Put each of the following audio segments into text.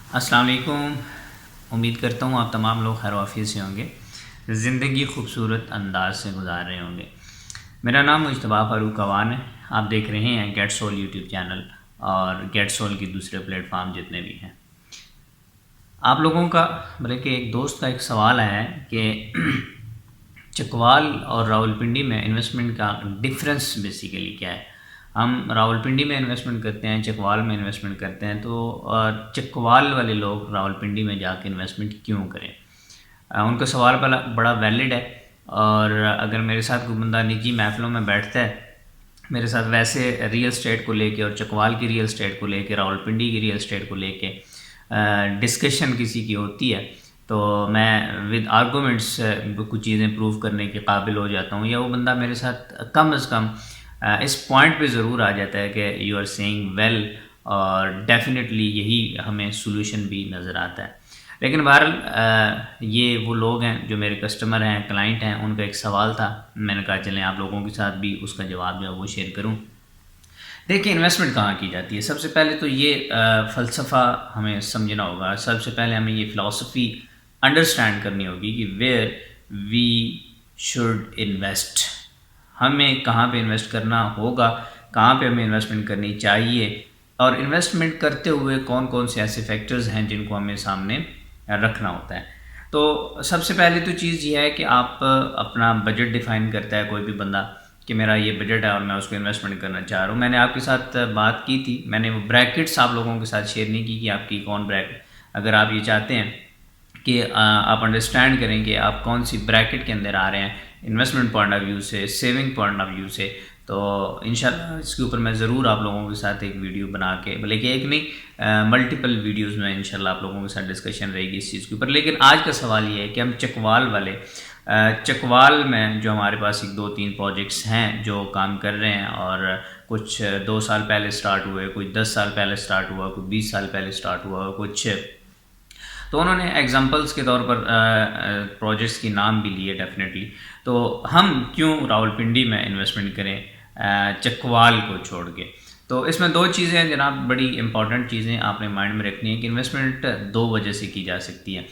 السلام علیکم۔ امید کرتا ہوں آپ تمام لوگ خیر و عافیت سے ہوں گے، زندگی خوبصورت انداز سے گزار رہے ہوں گے۔ میرا نام مجتبیٰ فاروق عوان ہے۔ آپ دیکھ رہے ہیں گیٹ سول یوٹیوب چینل اور گیٹ سول کی دوسرے پلیٹ فارم جتنے بھی ہیں۔ آپ لوگوں کا بلکہ ایک دوست کا ایک سوال ہے کہ چکوال اور راولپنڈی میں انویسٹمنٹ کا ڈفرینس بیسیکلی کیا ہے۔ ہم راولپنڈی میں انویسٹمنٹ کرتے ہیں، چکوال میں انویسٹمنٹ کرتے ہیں، تو چکوال والے لوگ راولپنڈی میں جا کے انویسٹمنٹ کیوں کریں؟ ان کا سوال بڑا ویلڈ ہے، اور اگر میرے ساتھ کوئی بندہ نجی محفلوں میں بیٹھتا ہے میرے ساتھ ویسے ریئل اسٹیٹ کو لے کے اور چکوال کی ریئل اسٹیٹ کو لے کے راولپنڈی کی ریئل اسٹیٹ کو لے کے ڈسکشن کسی کی ہوتی ہے، تو میں ود آرگومنٹس کچھ چیزیں پروف کرنے کے قابل ہو جاتا ہوں، یا وہ بندہ میرے ساتھ کم از کم اس پوائنٹ پہ ضرور آ جاتا ہے کہ یو آر سیئنگ ویل، اور ڈیفینیٹلی یہی ہمیں سولوشن بھی نظر آتا ہے۔ لیکن بہرحال یہ وہ لوگ ہیں جو میرے کسٹمر ہیں، کلائنٹ ہیں، ان کا ایک سوال تھا، میں نے کہا چلیں آپ لوگوں کے ساتھ بھی اس کا جواب جو ہے وہ شیئر کروں۔ دیکھیں انویسٹمنٹ کہاں کی جاتی ہے، سب سے پہلے تو یہ فلسفہ ہمیں سمجھنا ہوگا، سب سے پہلے ہمیں یہ فلسفی انڈرسٹینڈ کرنی ہوگی کہ ویئر وی شوڈ انویسٹ، ہمیں کہاں پہ انویسٹ کرنا ہوگا، کہاں پہ ہمیں انویسٹمنٹ کرنی چاہیے، اور انویسٹمنٹ کرتے ہوئے کون کون سے ایسے فیکٹرز ہیں جن کو ہمیں سامنے رکھنا ہوتا ہے۔ تو سب سے پہلے تو چیز یہ ہے کہ آپ اپنا بجٹ ڈیفائن کرتا ہے کوئی بھی بندہ کہ میرا یہ بجٹ ہے اور میں اس کو انویسٹمنٹ کرنا چاہ رہا ہوں۔ میں نے آپ کے ساتھ بات کی تھی، میں نے وہ بریکٹس آپ لوگوں کے ساتھ شیئر نہیں کی کہ آپ کی کون بریکٹ، اگر آپ یہ چاہتے ہیں کہ آپ انڈرسٹینڈ کریں کہ آپ کون سی بریکٹ کے اندر آ رہے ہیں انویسٹمنٹ پوائنٹ آف ویو سے، سیونگ پوائنٹ آف ویو سے، تو انشاءاللہ اس کے اوپر میں ضرور آپ لوگوں کے ساتھ ایک ویڈیو بنا کے، بلکہ ایک نہیں ملٹیپل ویڈیوز میں انشاءاللہ آپ لوگوں کے ساتھ ڈسکشن رہے گی اس چیز کے اوپر۔ لیکن آج کا سوال یہ ہے کہ ہم چکوال میں جو ہمارے پاس ایک 2-3 پروجیکٹس ہیں جو کام کر رہے ہیں، اور کچھ 2 سال پہلے سٹارٹ ہوئے، کچھ 10 سال پہلے سٹارٹ ہوا، کچھ 20 سال پہلے سٹارٹ ہوا، کچھ، تو انہوں نے ایگزامپلس کے طور پر پروجیکٹس کی نام بھی لیے ڈیفینیٹلی۔ تو ہم کیوں راولپنڈی میں انویسٹمنٹ کریں چکوال کو چھوڑ کے؟ تو اس میں 2 چیزیں ہیں جناب، بڑی امپورٹنٹ چیزیں آپ نے مائنڈ میں رکھنی ہے کہ انویسٹمنٹ 2 وجہ سے کی جا سکتی ہے۔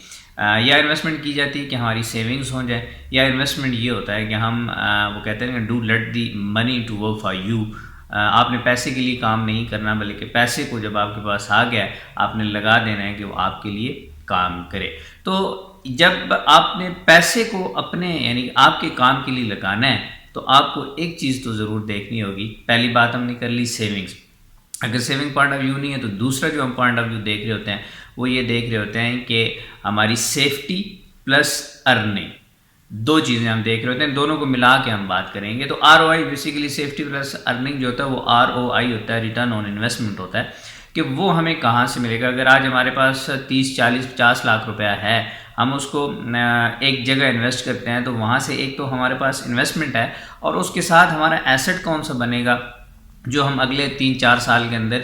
یا انویسٹمنٹ کی جاتی ہے کہ ہماری سیونگز ہو جائے، یا انویسٹمنٹ یہ ہوتا ہے کہ ہم وہ کہتے ہیں کہ do let the money to work for you, آپ نے پیسے کے لیے کام نہیں کرنا، بلکہ پیسے کو جب آپ کے پاس آ گیا آپ نے لگا دینا ہے کہ وہ آپ کے لیے کام کرے۔ تو جب آپ نے پیسے کو اپنے یعنی آپ کے کام کے لیے لگانا ہے تو آپ کو ایک چیز تو ضرور دیکھنی ہوگی۔ پہلی بات ہم نے کر لی سیونگز، اگر سیونگ پوائنٹ آف ویو نہیں ہے تو دوسرا جو ہم پوائنٹ آف ویو دیکھ رہے ہوتے ہیں وہ یہ دیکھ رہے ہوتے ہیں کہ ہماری سیفٹی پلس ارننگ، 2 چیزیں ہم دیکھ رہے ہوتے ہیں، دونوں کو ملا کے ہم بات کریں گے۔ تو ROI basically safety plus earning جو ہوتا ہے وہ ROI ہوتا ہے، ریٹرن آن انویسٹمنٹ ہوتا ہے، کہ وہ ہمیں کہاں سے ملے گا۔ اگر آج ہمارے پاس 30 40 50 لاکھ روپیہ ہے، ہم اس کو ایک جگہ انویسٹ کرتے ہیں، تو وہاں سے ایک تو ہمارے پاس انویسٹمنٹ ہے، اور اس کے ساتھ ہمارا ایسٹ کون سا بنے گا جو ہم اگلے 3-4 سال کے اندر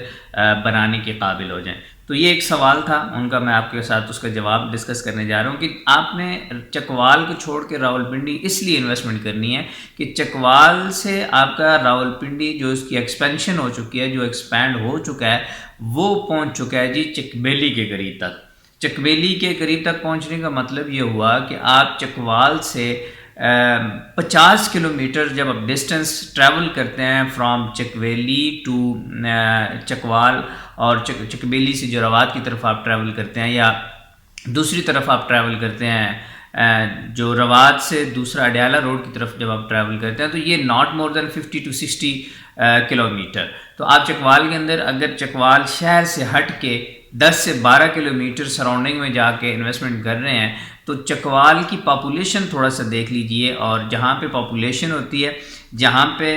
بنانے کے قابل ہو جائیں۔ تو یہ ایک سوال تھا ان کا، میں آپ کے ساتھ اس کا جواب ڈسکس کرنے جا رہا ہوں کہ آپ نے چکوال کو چھوڑ کے راولپنڈی اس لیے انویسٹمنٹ کرنی ہے کہ چکوال سے آپ کا راولپنڈی جو اس کی ایکسپینشن ہو چکی ہے، جو ایکسپینڈ ہو چکا ہے، وہ پہنچ چکا ہے جی چکبیلی کے قریب تک۔ چکبیلی کے قریب تک پہنچنے کا مطلب یہ ہوا کہ آپ چکوال سے 50 کلومیٹر جب آپ ڈسٹینس ٹریول کرتے ہیں فرام چکویلی ٹو چکوال، اور چکبیلی سے جو روات کی طرف آپ ٹریول کرتے ہیں، یا دوسری طرف آپ ٹریول کرتے ہیں جو روات سے دوسرا اڈیالہ روڈ کی طرف جب آپ ٹریول کرتے ہیں، تو یہ not more than 50 to 60 kilometre. تو آپ چکوال کے اندر اگر چکوال شہر سے ہٹ کے 10 سے 12 کلومیٹر سراؤنڈنگ میں جا کے انویسٹمنٹ کر رہے ہیں، تو چکوال کی پاپولیشن تھوڑا سا دیکھ لیجئے، اور جہاں پہ پاپولیشن ہوتی ہے، جہاں پہ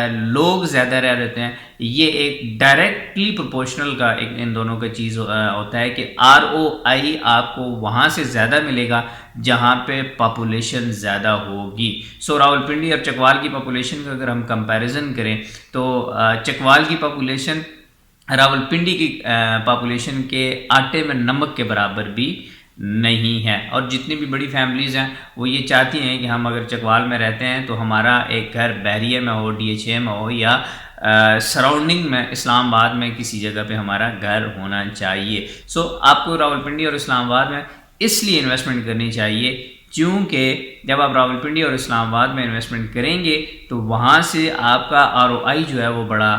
لوگ زیادہ رہ رہتے ہیں، یہ ایک ڈائریکٹلی پروپورشنل کا ایک ان دونوں کا چیز ہوتا ہے کہ ROI آپ کو وہاں سے زیادہ ملے گا جہاں پہ پاپولیشن زیادہ ہوگی۔ سو راولپنڈی اور چکوال کی پاپولیشن کا اگر ہم کمپیریزن کریں تو چکوال کی پاپولیشن راولپنڈی کی پاپولیشن کے آٹے میں نمک کے برابر بھی نہیں ہے. اور جتنی بھی بڑی فیملیز ہیں وہ یہ چاہتی ہیں کہ ہم اگر چکوال میں رہتے ہیں تو ہمارا ایک گھر بحریہ میں ہو, DHA میں ہو, یا سراؤنڈنگ میں اسلام آباد میں کسی جگہ پہ ہمارا گھر ہونا چاہیے. آپ کو راولپنڈی اور اسلام آباد میں اس لیے انویسٹمنٹ کرنی چاہیے کیونکہ جب آپ راولپنڈی اور اسلام آباد میں انویسٹمنٹ کریں گے تو وہاں سے آپ کا ROI جو ہے وہ بڑا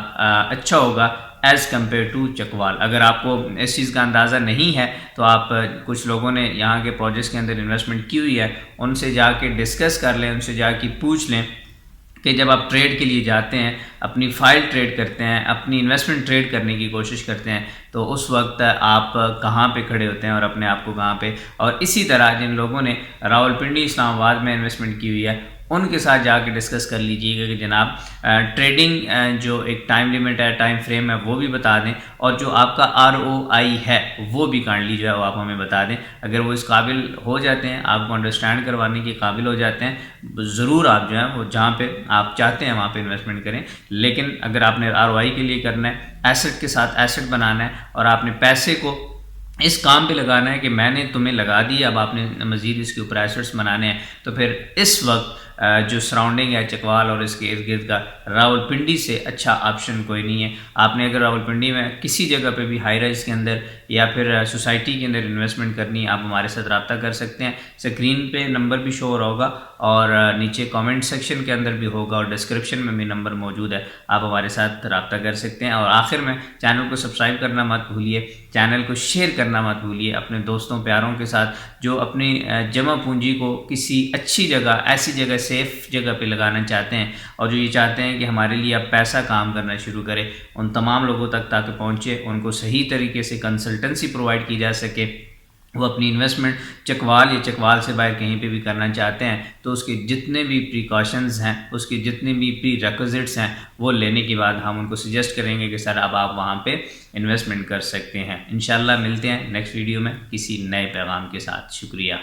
اچھا ہوگا ایز کمپیئر ٹو چکوال. اگر آپ کو اس چیز کا اندازہ نہیں ہے تو آپ کچھ لوگوں نے یہاں کے پروجیکٹس کے اندر انویسٹمنٹ کی ہوئی ہے, ان سے جا کے ڈسکس کر لیں, ان سے جا کے پوچھ لیں کہ جب آپ ٹریڈ کے لیے جاتے ہیں, اپنی فائل ٹریڈ کرتے ہیں, اپنی انویسٹمنٹ ٹریڈ کرنے کی کوشش کرتے ہیں, تو اس وقت آپ کہاں پہ کھڑے ہوتے ہیں اور اپنے آپ کو کہاں پہ. اور اسی طرح جن لوگوں نے راولپنڈی اسلام آباد میں انویسٹمنٹ کی ہوئی ہے ان کے ساتھ جا کے ڈسکس کر لیجیے گا کہ جناب ٹریڈنگ جو ایک ٹائم لیمٹ ہے, ٹائم فریم ہے, وہ بھی بتا دیں, اور جو آپ کا ROI ہے وہ بھی کائنڈلی جو ہے وہ آپ ہمیں بتا دیں. اگر وہ اس قابل ہو جاتے ہیں, آپ کو انڈرسٹینڈ کروانے کے قابل ہو جاتے ہیں, ضرور آپ جو ہے وہ جہاں پہ آپ چاہتے ہیں وہاں پہ انویسٹمنٹ کریں. لیکن اگر آپ نے ROI کے لیے کرنا ہے, ایسٹ کے ساتھ ایسٹ بنانا ہے, اور آپ نے پیسے کو اس کام پہ لگانا ہے کہ میں نے تمہیں لگا دی, اب آپ نے مزید اس کے اوپر ایسٹس بنانے ہیں, تو پھر اس وقت جو سراؤنڈنگ ہے چکوال اور اس کے ارد گرد کا, راولپنڈی سے اچھا آپشن کوئی نہیں ہے. آپ نے اگر راولپنڈی میں کسی جگہ پہ بھی ہائی رائز کے اندر یا پھر سوسائٹی کے اندر انویسٹمنٹ کرنی ہے, آپ ہمارے ساتھ رابطہ کر سکتے ہیں. اسکرین پہ نمبر بھی شو ہو رہا ہوگا اور نیچے کامنٹ سیکشن کے اندر بھی ہوگا, اور ڈسکرپشن میں بھی نمبر موجود ہے, آپ ہمارے ساتھ رابطہ کر سکتے ہیں. اور آخر میں چینل کو سبسکرائب کرنا مت بھولیے, چینل کو شیئر کرنا مت بھولیے اپنے دوستوں پیاروں کے ساتھ جو اپنی جمع پونجی کو کسی اچھی جگہ, ایسی جگہ, سیف جگہ پہ لگانا چاہتے ہیں, اور جو یہ چاہتے ہیں کہ ہمارے لیے اب پیسہ کام کرنا شروع کرے, ان تمام لوگوں تک تاکہ پہنچے, ان کو صحیح طریقے سے کنسلٹنسی پرووائڈ کی جا سکے. وہ اپنی انویسٹمنٹ چکوال یا چکوال سے باہر کہیں پہ بھی کرنا چاہتے ہیں تو اس کے جتنے بھی پریکاشنز ہیں, اس کے جتنے بھی پری ریکوزٹس ہیں, وہ لینے کے بعد ہم ان کو سجیسٹ کریں گے کہ سر اب آپ وہاں پہ انویسٹمنٹ کر سکتے ہیں. انشاءاللہ ملتے ہیں نیکسٹ ویڈیو میں کسی نئے پیغام کے ساتھ. شکریہ.